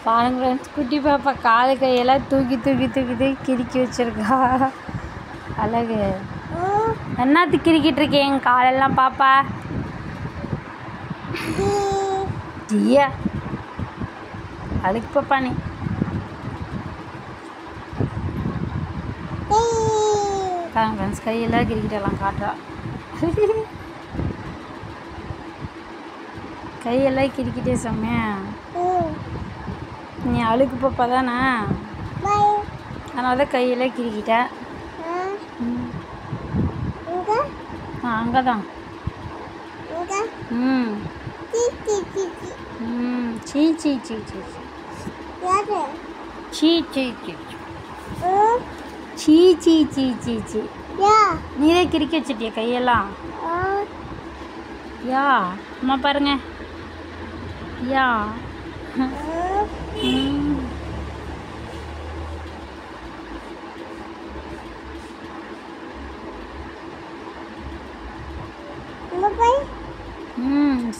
பாருங்க ஃப்ரெண்ட்ஸ், குட்டி பாப்பா காலு கையெல்லாம் தூக்கி தூக்கி தூக்கி தூக்கி கிறுக்கி வச்சிருக்கா. அழகு. என்னத்து கிறுக்கிட்டு இருக்கேன் காலெல்லாம் பாப்பா? ஜியா அழுக்கு பாப்பா நீ. பாருங்க ஃப்ரெண்ட்ஸ், கையெல்லாம் கிறுக்கிட்டெல்லாம் காட்டுறா. கையெல்லாம் கிறுக்கிட்டே செம்மையா. நீ அழுக்கு பாப்பா தானே, அதனால தான் கையெல்லாம் கிறுக்கிட்ட. அங்கே தான். சீ சீ சீ சீ சீ சீ சீ சீ சீ சீ சீ சீ. நீரே கிறுக்கி வச்சிட்டிய கையெல்லாம்? யா அம்மா பாருங்க. Yeah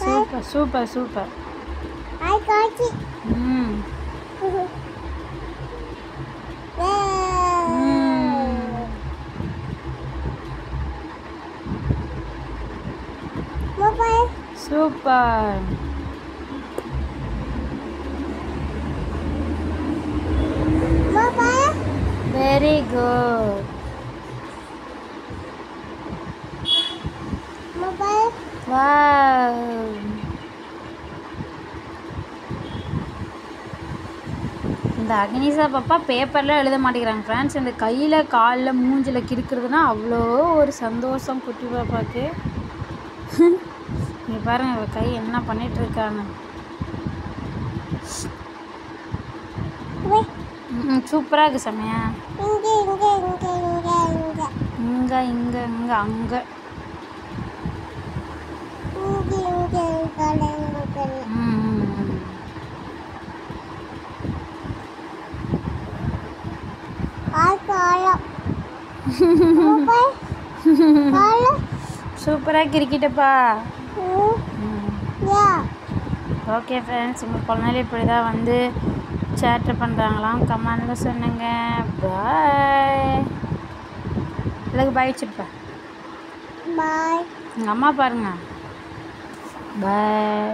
super super super. Super. Very good. Wow. இந்த அக்னிஷா பாப்பா பேப்பரில் எழுத மாட்டேங்கிறாங்க ஃப்ரெண்ட்ஸ். இந்த கையில் காலில் மூஞ்சில் கிறுக்கிறதுனா அவ்வளோ ஒரு சந்தோஷம் குட்டி பாப்பாவுக்கு. நீ பாருங்க இவ கை என்ன பண்ணிட்டு இருக்கான்னு. சூப்பராக இருக்கு செம்மையா. இங்கே இங்கே இங்கே அங்கே. சூப்பராக கிரிக்கிட்டப்பா. ஓகே ஃப்ரெண்ட்ஸ், உங்கள் குழந்தைல இப்படி தான் வந்து சேட்டை பண்ணுறாங்களாம் கமெண்டில் சொன்னுங்க. பாய். இல்லைக்கு பாய் வச்சுருப்பேன். பாய். எங்கள் அம்மா பாருங்க. பாய்.